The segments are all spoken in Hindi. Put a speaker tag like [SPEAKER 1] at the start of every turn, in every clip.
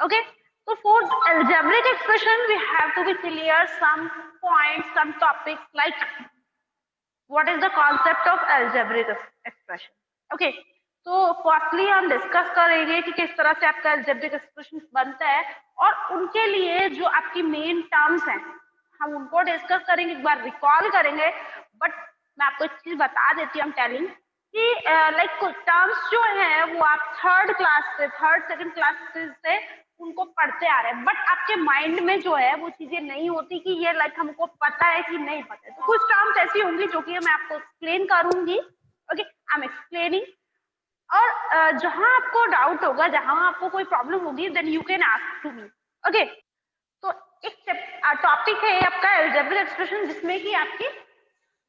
[SPEAKER 1] Okay, so for algebraic expression we have to be clear some points, some topics like what is the concept of algebraic expression. Okay, तो फर्स्टली हम डिस्कस करेंगे कि किस तरह से आपका algebraic expression बनता है और उनके लिए जो आपकी मेन टर्म्स हैं हम उनको डिस्कस करेंगे, एक बार रिकॉल करेंगे। बट मैं आपको एक चीज बता देती हूँ, टेलिंग कि लाइक कुछ टर्म्स जो है वो आप थर्ड सेकंड क्लास से उनको पढ़ते आ रहे हैं, बट आपके माइंड में जो है वो चीजें नहीं होती कि ये लाइक हमको पता है कि नहीं पता है। तो कुछ टर्म्स ऐसी होंगी जो कि मैं आपको एक्सप्लेन करूंगी। Okay, I am explaining. और जहां आपको डाउट होगा, जहां आपको कोई प्रॉब्लम होगी, then you can ask to me. Okay, तो एक टॉपिक है आपका अलजेब्रिक एक्सप्रेशन, जिसमें कि आपकी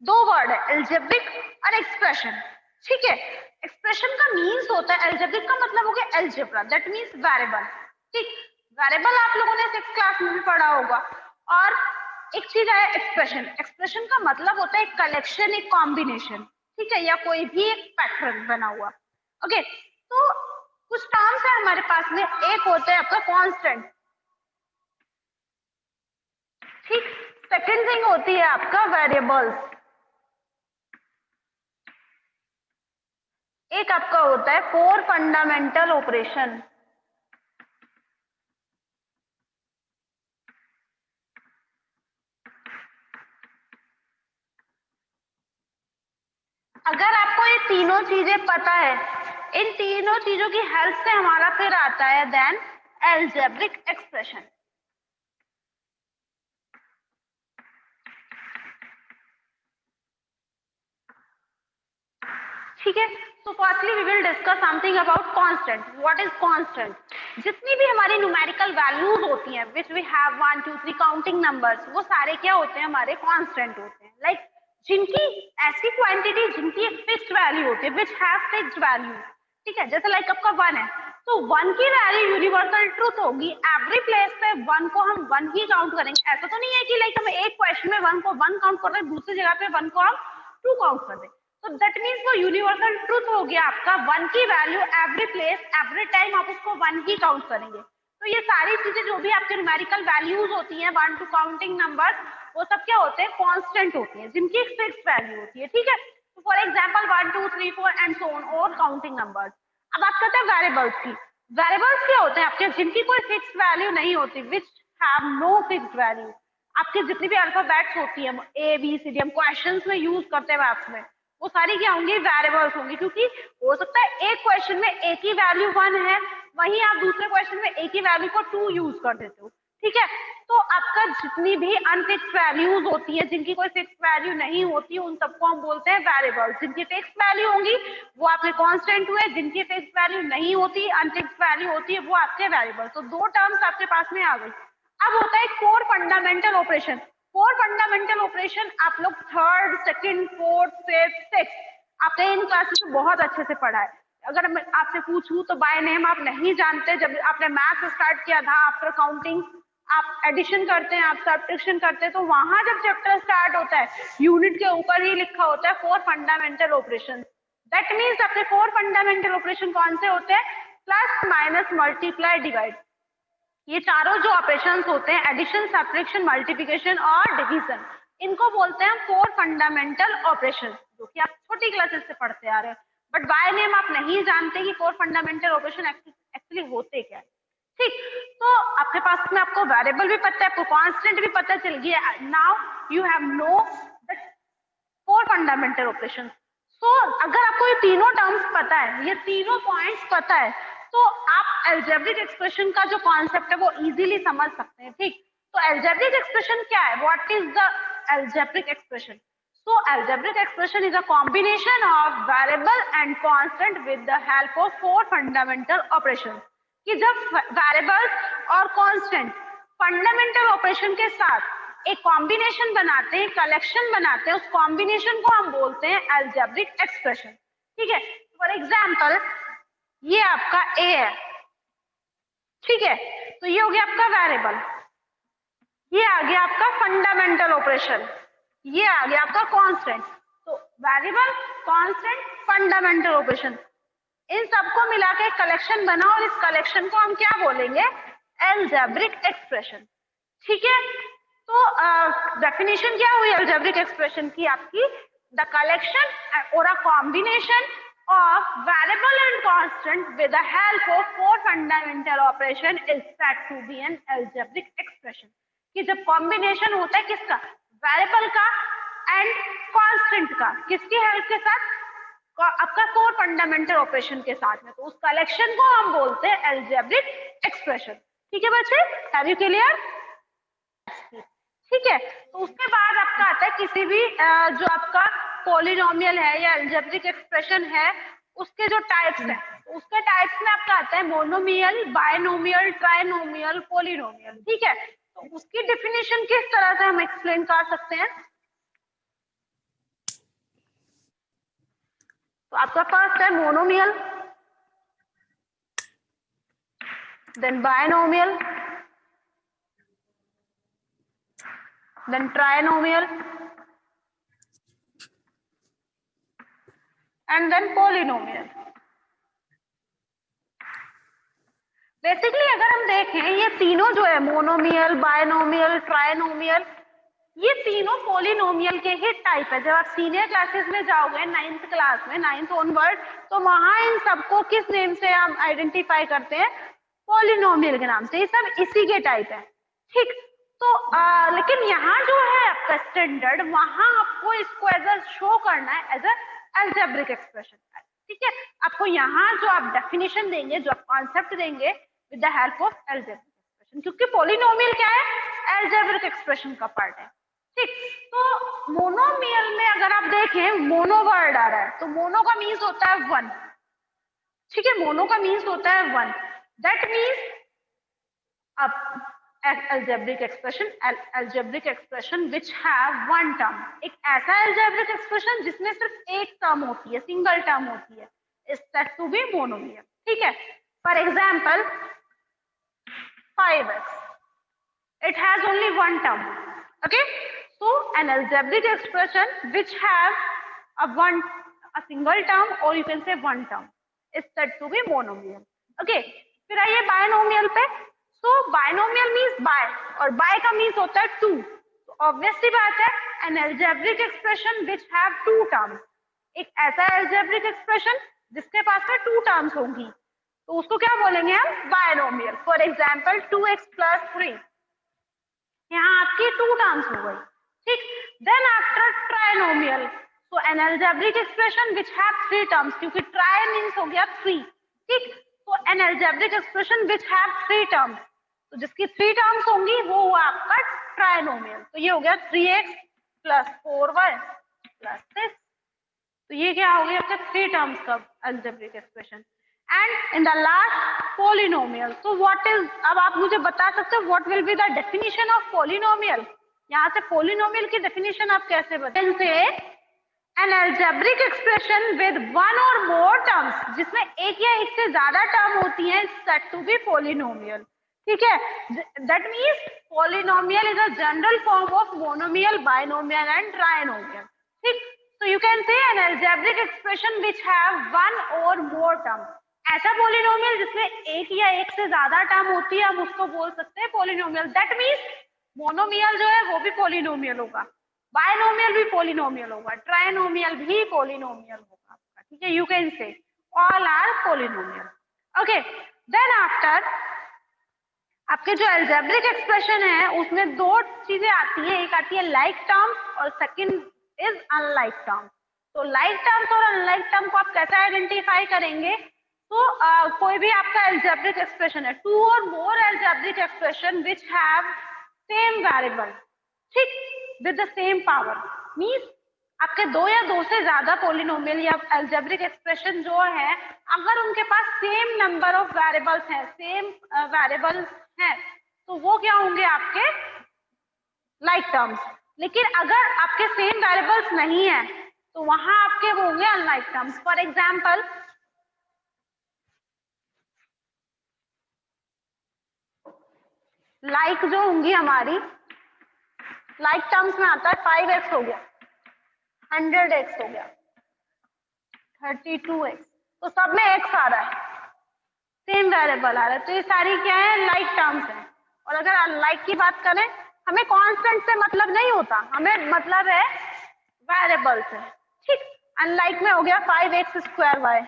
[SPEAKER 1] दो वर्ड है, अलजेब्रिक और एक्सप्रेशन। ठीक है, एक्सप्रेशन का मीन्स होता है, अलजेब्रिक का मतलब हो गया अलजेब्रा, दैट मीन्स वेरिएबल। ठीक, वेरिएबल आप लोगों ने 6th क्लास में भी पढ़ा होगा। और एक चीज है एक्सप्रेशन, एक्सप्रेशन का मतलब होता है कलेक्शन, एक कॉम्बिनेशन, ठीक है, या कोई भी एक पैटर्न बना हुआ। ओके, तो कुछ टर्म्स है हमारे पास में, एक होता है आपका कांस्टेंट, ठीक, सेकंड थिंग होती है आपका वेरिएबल्स, एक आपका होता है 4 फंडामेंटल ऑपरेशन। अगर आपको ये तीनों चीजें पता है, इन तीनों चीजों की हेल्प से हमारा फिर आता है देन अलजेब्रिक एक्सप्रेशन। ठीक है, तो firstly we will discuss something about constant. What is constant? जितनी भी हमारी न्यूमेरिकल वैल्यूज होती हैं which we have 1 2 3 counting numbers, वो सारे क्या होते हैं, हमारे कांस्टेंट होते हैं। लाइक जिनकी ऐसी क्वांटिटी जिनकी एक फिक्स्ड वैल्यू होती है, विच हैव फिक्स्ड वैल्यू। ठीक है, जैसे लाइक आपका 1 है, तो 1 की वैल्यू यूनिवर्सल ट्रूथ होगी, एवरी प्लेस पे 1 को हम 1 ही काउंट करेंगे। ऐसा तो नहीं है कि लाइक हम एक क्वेश्चन में 1 को 1 काउंट कर रहे हैं, दूसरी जगह पे 1 को हम 2 काउंट कर दें। तो दैट मीन्स वो यूनिवर्सल ट्रूथ हो गया आपका, 1 की value every place every time आप उसको 1 ही काउंट करेंगे। तो ये सारी चीजें जो भी आपके न्यूमेरिकल वैल्यूज होती हैं 1 टू काउंटिंग नंबर्स, वो सब क्या होते हैं, कांस्टेंट होती हैं, जिनकी एक फिक्स्ड वैल्यू होती है। ठीक है, तो for example 1 2 3 4 and so on, और काउंटिंग नंबर्स। अब बात करते हैं वेरिएबल्स की। वेरिएबल्स क्या होते हैं आपके, जिनकी कोई फिक्स्ड वैल्यू नहीं होती, which have no fixed value. आपकी जितनी भी अल्फाबेट्स होती है, ए बी सी डी, हम क्वेश्चंस में यूज करते हैं मैथ्स में, वो सारी क्या होंगी, वेरिएबल्स होंगी। क्योंकि हो सकता है एक क्वेश्चन में ए की वैल्यू 1 है, वहीं आप दूसरे क्वेश्चन में ए की वैल्यू को 2 यूज कर देते हो। ठीक है, तो आपका जितनी भी अनफिक्स्ड वैल्यूज होती है, जिनकी कोई फिक्स्ड वैल्यू नहीं होती, उन सबको हम बोलते हैं वेरिएबल्स। जिनकी फिक्स्ड वैल्यू होंगी वो आपके कांस्टेंट हुए, जिनकी फिक्स्ड वैल्यू नहीं होती, अनफिक्स्ड वैल्यू होती है, वो आपके वेरिएबल। तो दो टर्म्स आपके पास में आ गई। अब होता है 4 फंडामेंटल ऑपरेशन। 4 फंडामेंटल ऑपरेशन आप लोग third second fourth fifth six आपने इन क्लासेस में बहुत अच्छे से पढ़ा है। अगर मैं आपसे पूछूं तो बाय नेम आप नहीं जानते, जब आपने मैथ स्टार्ट किया था आफ्टर काउंटिंग, आप एडिशन करते हैं, आप सब्ट्रैक्शन करते हैं, तो वहां जब चैप्टर स्टार्ट होता है, यूनिट के ऊपर ही लिखा होता है 4 फंडामेंटल ऑपरेशन। दैट मीन्स आपके 4 फंडामेंटल ऑपरेशन कौन से होते हैं, प्लस माइनस मल्टीप्लाई डिवाइड। ये चारों जो ऑपरेशंस होते हैं, एडिशन सब्ट्रैक्शन मल्टीप्लिकेशन और डिवीजन, इनको बोलते हैं 4 फंडामेंटल ऑपरेशन, जो कि आप छोटी क्लासेस से पढ़ते आ रहे हैं। बट बाय नेम आप नहीं जानते कि 4 फंडामेंटल ऑपरेशन एक्चुअली होते क्या है। ठीक, तो आपके पास में आपको वेरिएबल भी पता है, आपको कांस्टेंट भी पता चल गया। Now you have know the 4 fundamental operation. So अगर आपको ये तीनों टर्म्स पता है, ये तीनों पॉइंट्स पता है, तो आप अलजेब्रिक एक्सप्रेशन का जो कॉन्सेप्ट है वो इजीली समझ सकते हैं। ठीक, तो अलजेब्रिक एक्सप्रेशन क्या है, what is the algebraic expression? So algebraic expression is a combination of variable and constant with the help of 4 fundamental operations. कि जब वेरिएबल्स और कांस्टेंट फंडामेंटल ऑपरेशन के साथ एक कॉम्बिनेशन बनाते हैं, कलेक्शन बनाते हैं, उस कॉम्बिनेशन को हम बोलते हैं अलजेब्रिक एक्सप्रेशन। ठीक है, फॉर एग्जांपल ये आपका ए है, ठीक है, तो ये हो गया आपका वेरिएबल, ये आ गया आपका फंडामेंटल ऑपरेशन, ये आ गया आपका कांस्टेंट। तो वेरिएबल, कांस्टेंट, फंडामेंटल ऑपरेशन, इन सबको मिला के कलेक्शन बना, और इस कलेक्शन को हम क्या बोलेंगे, एल्जेब्रिक एक्सप्रेशन। ठीक है, तो डेफिनेशन क्या हुई एल्जेब्रिक एक्सप्रेशन की आपकी? द कलेक्शन और a combination of variable and constant with the help of four fundamental operation is said to be an algebraic expression। कि जब कॉम्बिनेशन होता है किसका? वेरिएबल का एंड कांस्टेंट का, किसकी हेल्प के साथ? आपका फोर फंडामेंटल ऑपरेशन के साथ में, तो उस कलेक्शन को हम बोलते हैं एल्जेब्रिक एक्सप्रेशन। ठीक है बच्चे, हैव यू क्लियर? ठीक है, तो उसके बाद आपका आता है किसी भी जो आपका पॉलिनोमियल है या अलजेब्रिक एक्सप्रेशन है उसके जो टाइप्स है, तो उसके टाइप्स में आपका आता है मोनोमियल, बायनोमियल, ट्राइनोमियल, पॉलिनोमियल। ठीक है, तो उसकी डेफिनेशन किस तरह से हम एक्सप्लेन कर सकते हैं? तो आपका फर्स्ट है monomial, then binomial, then trinomial and then polynomial। Basically अगर हम देखें ये तीनों जो है मोनोमियल, बायनोमियल, ट्राइनोमियल, ये तीनों पॉलिनोमियल के ही टाइप है। जब आप सीनियर क्लासेस में जाओगे 9th क्लास में, 9th ऑनवर्ड, तो वहां इन सबको किस नेम से हम आइडेंटिफाई करते हैं? पॉलिनोमियल के नाम से। ये सब इसी के टाइप है। ठीक, तो लेकिन यहाँ जो है आपका स्टैंडर्ड, वहां आपको इसको एज अ शो करना है एज अ अलजेब्रिक एक्सप्रेशन। ठीक है, आपको यहाँ जो आप डेफिनेशन देंगे, जो आप कॉन्सेप्ट देंगे with the help of algebraic expression, क्योंकि पॉलिनोमियल क्या है? अलजेब्रिक एक्सप्रेशन का पार्ट है। ठीक, तो मोनोमियल में अगर आप देखें मोनो वर्ड आ रहा है, तो मोनो का मीन्स होता है वन। ठीक है, मोनो का मीन्स होता है वन। दैट मीन्स अब algebraic expression which have one term, एक ऐसा algebraic expression जिसमें सिर्फ एक टर्म होती है, सिंगल टर्म होती है, is said to be monomial। ठीक है, for example 5x, it has only one term। okay, so an algebraic expression which have a single term or you can say one term is said to be monomial। okay, फिर आइए बायनोमियल पे। तो बायनोमियल मींस बाय, और बाय का मींस होता है टू। तो ऑब्वियस सी बात है an algebraic expression which have two terms, एक ऐसा अलजेब्रिक एक्सप्रेशन जिसके पास में टू टर्म्स होंगी, तो उसको क्या बोलेंगे हम? बायनोमियल। फॉर एग्जांपल 2x + 3, यहाँ आपकी टू टर्म्स हो गई। ठीक, देन आफ्टर ट्राइनोमियल, तो N algebraic expression which have three terms, क्योंकि ट्राई मींस हो गया थ्री। ठीक, तो N algebraic expression which have three terms, तो जिसकी थ्री टर्म्स होंगी वो हुआ आपका ट्राइनोमियल। तो ये हो गया 3x + 4y + 6, तो ये क्या हो गया आपका थ्री टर्म्स का algebraic expression. And in the last polynomial, तो व्हाट इज, अब आप मुझे बता सकते हो what will be the definition of polynomial? यहाँ से पॉलिनोमियल की डेफिनेशन आप कैसे बताएंगे? N algebraic expression with one और मोर टर्म्स, जिसमें एक या एक से ज्यादा टर्म होती हैं, सेड टू बी पॉलिनोमियल। ठीक है, that means polynomial is a general form of monomial, binomial and trinomial. ठीक, so you can say an algebraic expression which have one or more term। ऐसा पॉलिनोमियल जिसमें एक या एक से ज्यादा टर्म होती है, हम उसको बोल सकते हैं पॉलिनोमियल। दैट मींस मोनोमियल जो है वो भी पॉलिनोमियल होगा, बायनोमियल भी पॉलिनोमियल होगा, ट्राइनोमियल भी पॉलिनोमियल होगा। ठीक है, you can say all are polynomial. Okay, then after आपके जो अलजेब्रिक एक्सप्रेशन है उसमें दो चीजें आती है, एक आती है लाइक टर्म्स और सेकंड इज अनलाइक टर्म। तो लाइक टर्म्स और अनलाइक टर्म को आप कैसे आइडेंटिफाई करेंगे? तो कोई भी आपका अलजेब्रिक एक्सप्रेशन है, टू और more algebraic expression which have same variable, ठीक, with the same power, means आपके दो या दो से ज्यादा पॉलिनोमियल या अलजेब्रिक एक्सप्रेशन जो है, अगर उनके पास सेम नंबर ऑफ वेरिएबल्स हैं, सेम वेरिएबल्स हैं, तो वो क्या होंगे? आपके लाइक टर्म्स। लेकिन अगर आपके सेम वेरिएबल्स नहीं है तो वहां आपके वो होंगे unlike terms. For example like जो होंगी हमारी, लाइक टर्म्स में आता है 5x हो गया, 100x हो गया, 32x, तो सब में x आ रहा है। सेम वेरिएबल आ रहा है, तो ये सारी क्या है, लाइक टर्म्स है। और अगर अनलाइक की बात करें, हमें कांस्टेंट से मतलब नहीं होता, हमें मतलब है वेरिएबल से, ठीक। अनलाइक में हो गया 5x² y,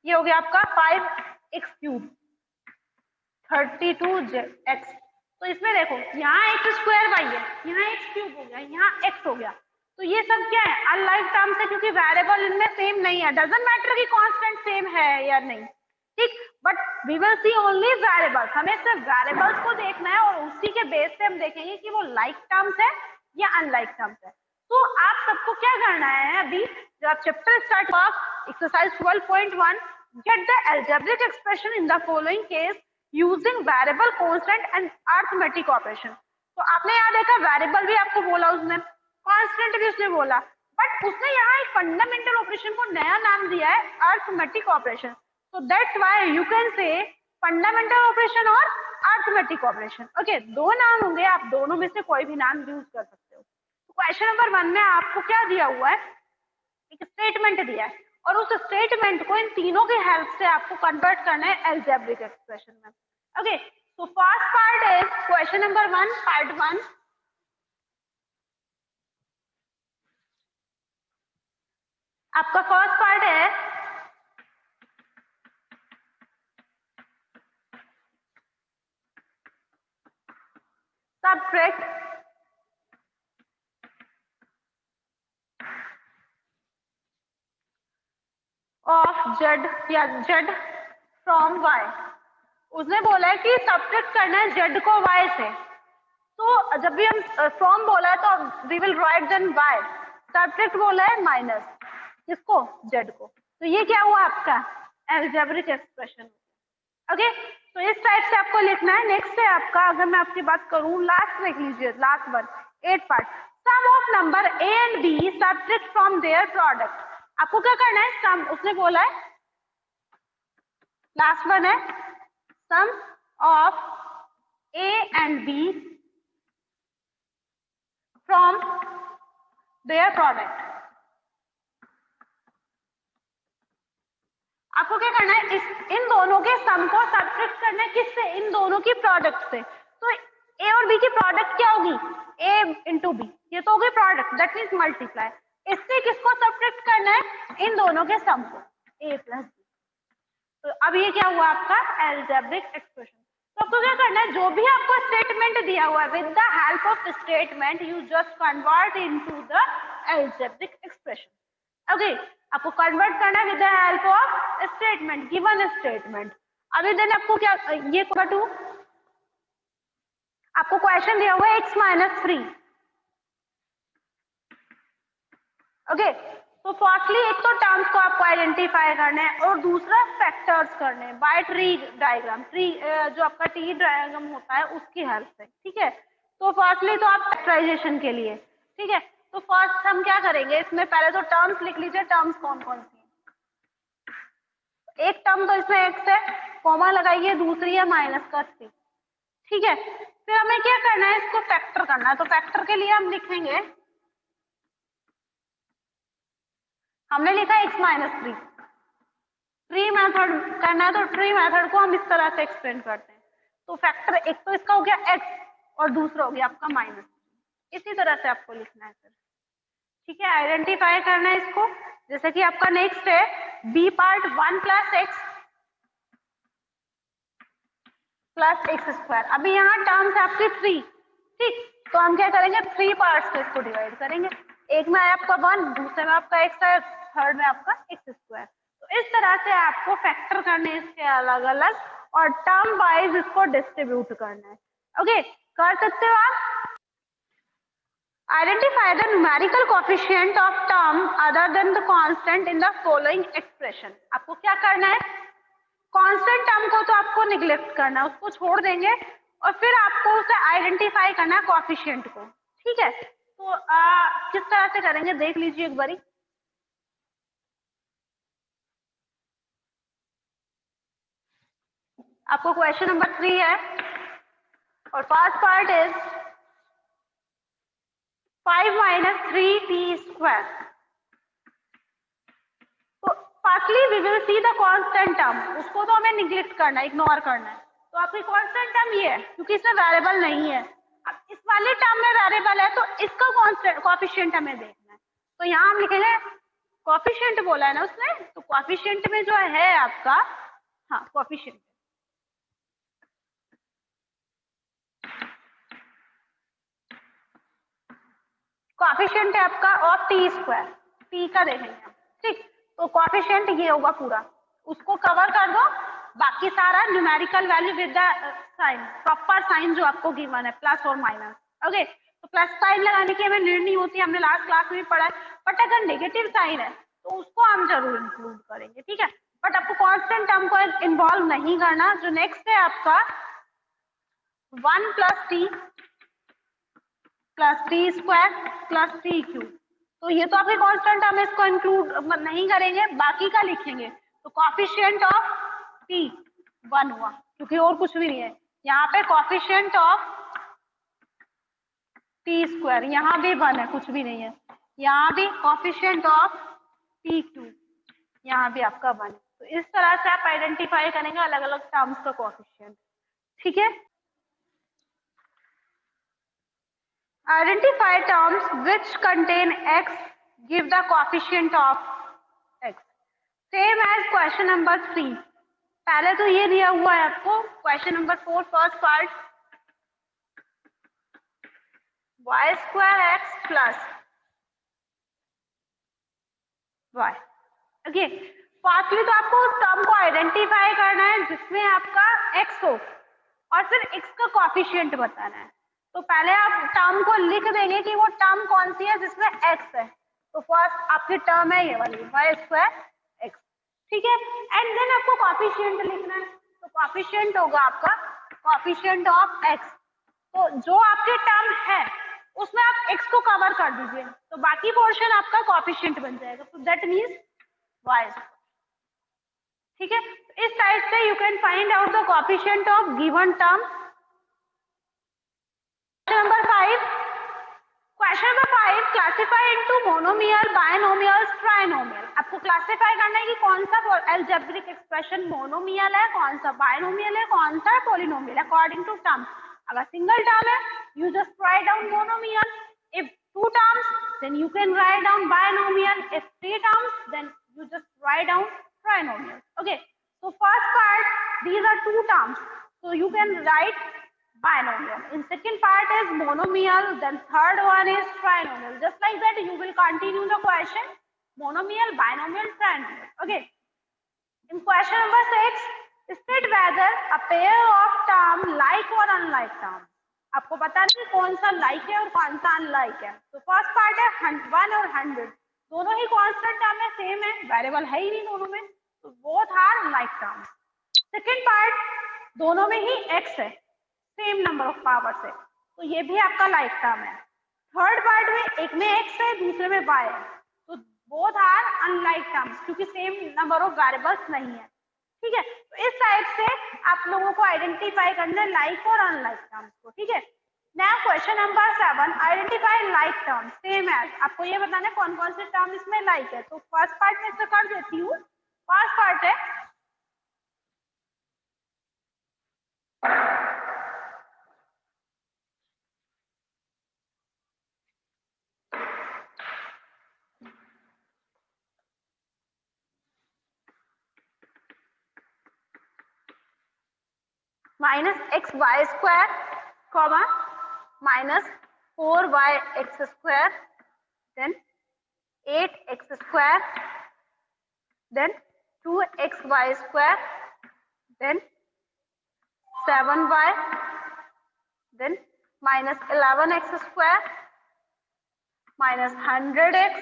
[SPEAKER 1] ये हो गया आपका 5x³ 32x। तो इसमें देखो यहाँ x² y है, यहाँ x³ हो गया, यहाँ x हो गया, तो ये सब क्या है, अनलाइक टर्म्स है, क्योंकि वेरिएबल इनमें सेम नहीं है। डजंट मैटर कि कांस्टेंट सेम है या नहीं, ठीक, but we will see only variables. हमें सिर्फ वेरिएबल्स को देखना है और उसी के बेस पे हम देखेंगे कि वो लाइक टर्म्स है या अनलाइक टर्म्स है। तो आप सबको क्या करना है, अभी जब आप चैप्टर स्टार्ट हुआ, exercise 12.1, get the algebraic expression in the following case using variable, constant and arithmetic operation. तो आपने यहाँ देखा वेरिएबल भी आपको बोला उसने, कांस्टेंट भी उसने बोला, बट उसने यहाँ एक फंडामेंटल ऑपरेशन को नया नाम दिया है arithmetic operation. So that's why you can say fundamental operation और arithmetic operation. Okay, दो नाम होंगे, आप दोनों में से कोई भी नाम यूज कर सकते हो। तो क्वेश्चन नंबर 1 में आपको क्या दिया हुआ है, एक स्टेटमेंट दिया है और उस स्टेटमेंट को इन तीनों की हेल्प से आपको कन्वर्ट करना है अलजेब्रिक एक्सप्रेशन में। Okay, so first part is question number 1, part 1। आपका फर्स्ट पार्ट है subtract of z या z from y। उसने बोला है कि सब्ट्रैक्ट करना है z को y से, तो जब भी हम फ्रॉम बोला है तो we will write then y, subtract बोला है माइनस किसको, z को, तो ये क्या हुआ आपका अलजेब्रिक एक्सप्रेशन। ओके, तो इस टाइप से आपको लिखना है। नेक्स्ट है आपका, अगर मैं आपकी बात करूं, लास्ट देख लीजिए, last one 8 part, sum of number a and b subtract from their product. आपको क्या करना है, सम उसने बोला है, लास्ट वन है some of a and b from their product. आपको क्या करना है, इन दोनों के सम को सब्ट्रैक्ट करना है, किससे, इन दोनों की प्रोडक्ट से। तो ए और बी की प्रोडक्ट क्या होगी, ए इंटू बी, ये तो होगी प्रोडक्ट, दैट मीन्स मल्टीप्लाई। इससे किसको सब्ट्रैक्ट करना है, इन दोनों के सम को, ए प्लस बी। तो अब ये क्या हुआ आपका अलजेब्रिक एक्सप्रेशन। तो आपको क्या करना है, जो भी आपको स्टेटमेंट दिया हुआ है, with the help of statement you just convert into the algebraic expression. Okay, आपको कन्वर्ट करना है with the help of statement, given statement. अभी देन आपको क्या, ये टू आपको क्वेश्चन दिया हुआ है x माइनस 3। ओके, तो फर्स्टली एक तो टर्म्स को आपको आइडेंटिफाई करना है और दूसरा फैक्टर्स करने हैं बाय ट्री डायग्राम, ट्री जो आपका टी डायग्राम होता है उसकी हेल्प से, ठीक है। तो फर्स्टली तो आप फैक्टराइजेशन के लिए, ठीक है, तो फर्स्ट हम क्या करेंगे, इसमें पहले तो टर्म्स लिख लीजिए, टर्म्स कौन कौन सी है। एक टर्म तो इसमें x है, कॉमा लगाइए, दूसरी है माइनस का 3, ठीक है। फिर हमें क्या करना है, इसको फैक्टर करना है, तो फैक्टर के लिए हम लिखेंगे, हमने लिखा x माइनस 3, ट्री मेथड करना है, तो ट्री मेथड को हम इस तरह से एक्सप्लेन करते हैं। तो फैक्टर एक तो इसका हो गया x और दूसरा हो गया आपका माइनस, इसी तरह से आपको लिखना है फिर, ठीक है। आइडेंटिफाई करना है इसको, जैसे कि आपका नेक्स्ट है b part 1 plus x plus x²। अभी यहाँ टर्म्स है आपकी 3, ठीक, तो हम क्या करेंगे, 3 पार्ट्स में इसको डिवाइड करेंगे, एक में आपका 1, दूसरे में आपका x है, थर्ड में आपका x²। तो इस तरह से आपको फैक्टर करने इसके अलग अलग और टर्म वाइज इसको डिस्ट्रीब्यूट करना है। ओके, कर सकते हो आप। Identify the numerical coefficient of term other than the constant in the following expression. आपको क्या करना है, कांस्टेंट टर्म को तो आपको निग्लेक्ट करना है, उसको छोड़ देंगे और फिर आपको उसे आइडेंटिफाई करना है कोएफिशिएंट को, ठीक है। तो किस तरह से करेंगे देख लीजिए एक बारी। आपको क्वेश्चन नंबर 3 है और first part is 5 minus 3t²। तो firstly we will see the constant term, उसको तो हमें निग्लेक्ट करना है, इग्नोर करना है। तो आपकी कांस्टेंट टर्म ये है क्योंकि इसमें वेरिएबल नहीं है। अब इस वाले टर्म में वेरिएबल है तो इसका कांस्टेंट कोएफिशिएंट हमें देखना है। तो यहाँ हम लिखेंगे कोएफिशिएंट बोला है ना उसने, तो कोएफिशिएंट में जो है आपका, हाँ कोएफिशिएंट कोएफिशिएंट है आपका ऑफ टी स्क्वायर, टी का देखेंगे हम, ठीक। तो कोएफिशिएंट ये होगा पूरा, उसको कवर कर दो, बाकी सारा numerical value with the sign, proper sign जो आपको गिवन है, प्लस और माइनस। ओके, तो प्लस साइन लगाने की हमें नीड नहीं होती, हमने लास्ट क्लास में पढ़ा है। बट अगर नेगेटिव साइन है तो उसको हम जरूर इंक्लूड करेंगे, ठीक है। बट आपको कांस्टेंट टर्म को इन्वॉल्व नहीं करना। जो नेक्स्ट है आपका 1 plus T plus T square plus T cube, तो ये तो आपके कांस्टेंट, हम इसको इंक्लूड नहीं करेंगे, बाकी का लिखेंगे। तो कोएफिशिएंट ऑफ टी 1 हुआ क्योंकि और कुछ भी नहीं है। यहाँ पे कोएफिशिएंट ऑफ टी स्क्वायर, यहाँ भी 1 है, कुछ भी नहीं है। यहाँ भी कोएफिशिएंट ऑफ टी क्यूब, यहाँ भी आपका 1। तो इस तरह से आप आइडेंटिफाई करेंगे अलग अलग टर्म्स का कोएफिशिएंट, ठीक है। Identify terms which contain x, give the coefficient of x. Same as question number 3. पहले तो ये दिया हुआ है आपको question number 4 first part, y square x plus y। Okay, firstly तो आपको उस टर्म को आइडेंटिफाई करना है जिसमें आपका x हो और फिर x का कोएफिशिएंट बताना है। तो पहले आप टर्म को लिख देंगे कि वो टर्म कौन सी है जिसमें x है। तो फर्स्ट आपकी टर्म है ये वाली y स्क्वायर x, ठीक है। एंड देन आपको कोएफिशिएंट लिखना है, तो कोएफिशिएंट होगा आपका कोएफिशिएंट ऑफ x। तो जो आपकी टर्म है उसमें आप x को कवर कर दीजिए, तो बाकी पोर्शन आपका कोएफिशिएंट बन जाएगा। तो दैट मींस y, ठीक है। इस टाइप से you can find out the coefficient of given term. Question number 5 classify into monomial, binomial, trinomial. आपको क्लासिफाई करना है कि कौन सा अलजेब्रिक एक्सप्रेशन मोनोमियल है, कौन सा बायनोमियल है, कौन सा पॉलिनोमियल है, अकॉर्डिंग टू टर्म। अगर सिंगल टर्म है you just write down monomial, if two terms then you can write down binomial, if three terms then you just write down trinomial. Okay, so first part these are two terms, so you can write binomial. In second part is monomial, then third one is trinomial. Just like that you will continue the question monomial, binomial, trinomial. Okay, in question number 6 state whether a pair of term like or unlike term. आपको पता नहीं कौन सा like है और कौन सा unlike है। तो फर्स्ट पार्ट है 1 और 100, दोनों ही कांस्टेंट टर्म है, सेम है, वेरिएबल है ही नहीं दोनों में, तो both are like terms. Second part दोनों में ही x है, सेम नंबर ऑफ पावर्स है, तो ये भी आपका लाइक टर्म है। थर्ड पार्ट में एक में x है दूसरे में y है, तो बोथ आर अनलाइक टर्म्स क्योंकि सेम नंबर ऑफ वेरिएबल्स नहीं है, ठीक है। तो इस टाइप से आप लोगों को आइडेंटिफाई करना है लाइक और अनलाइक टर्म्स को, ठीक है। Now question number 7 identify like term, same as आपको ये बताना है कौन कौन से टर्म इसमें लाइक है। तो फर्स्ट पार्ट में से कर देती हूँ। फर्स्ट पार्ट है minus X Y square comma minus 4y X square then 8x square then 2xy square then 7y then minus 11x square minus 100x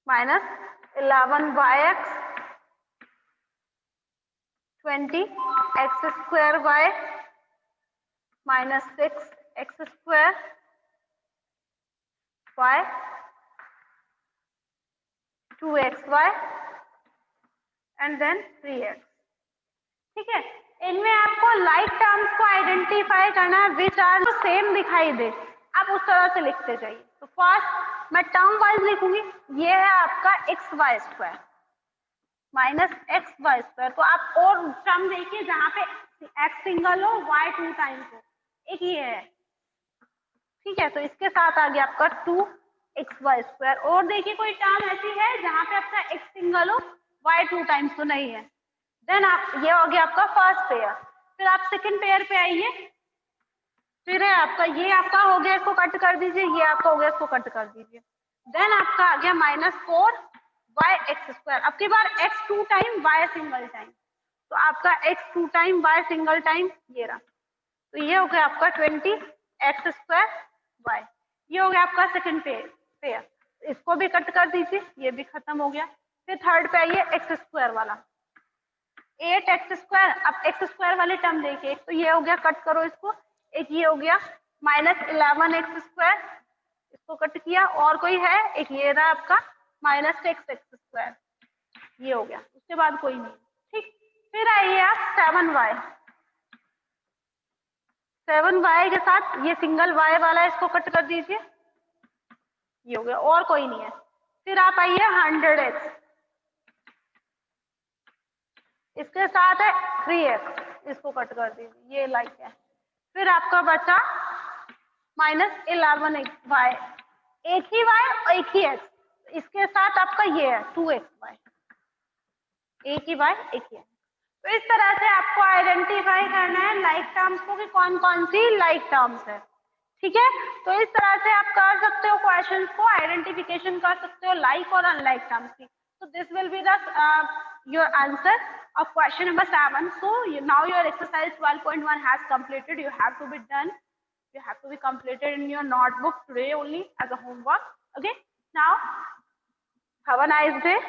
[SPEAKER 1] minus 11yx 20x square y minus 6x square y 2xy and then 3x, ठीक है। इनमें आपको लाइक टर्म्स को आइडेंटिफाई करना है विच आर सेम दिखाई दे, आप उस तरह से लिखते जाइए। तो फर्स्ट मैं टर्म वाइज लिखूंगी, ये है आपका X Y square minus X Y square. तो आप और टर्म देखिए जहाँ पे एक्स सिंगल हो वाई 2 टाइम्स हो, एक ये है, ठीक है। तो इसके साथ आ गया आपका 2xy²। और देखिए कोई टर्म ऐसी है जहाँ पे आपका x सिंगल हो y 2 टाइम्स तो नहीं है। देन आप ये हो गया आपका फर्स्ट पेयर। फिर आप सेकंड पेयर पे आइए, फिर है आपका ये आपका हो गया, इसको कट कर दीजिए, ये आपका हो गया, इसको कट कर दीजिए। देन आपका आ गया -4y² अब की बार x 2 time y single time, तो आपका x 2 time y single time ये रहा, तो ये हो गया आपका 20x²y। ये हो गया आपका सेकंड पेयर, इसको भी कट कर दीजिए, ये भी खत्म हो गया। फिर थर्ड पे आइए x² वाला, 8x²। अब x² वाले टर्म देखिए, तो ये हो गया, कट करो इसको, एक ये हो गया -11x², इसको कट किया। और कोई है, एक ये रहा आपका -6x², ये हो गया, उसके बाद कोई नहीं, ठीक। फिर आइए आप 7y के साथ ये सिंगल y वाला, इसको कट कर दीजिए, ये हो गया, और कोई नहीं है। फिर आप आइए 100x, इसके साथ है 3x, इसको कट कर दीजिए, ये लाइक है। फिर आपका बचा -11y, एक ही y और एक ही x, इसके साथ आपका ये है 2xy, एक ही y एक ही x। तो इस तरह से आपको आइडेंटिफाई करना है लाइक टर्म्स को कि कौन कौन सी लाइक टर्म्स है, ठीक है। तो इस तरह से आप कर सकते हो क्वेश्चंस को आइडेंटिफिकेशन कर सकते हो लाइक और अनलाइक टर्म्स की। So this will be the your answer of question number 7. So now your exercise 12.1 has completed. You have to be done. You have to be completed in your notebook today only as a homework. Okay. Now have a nice day.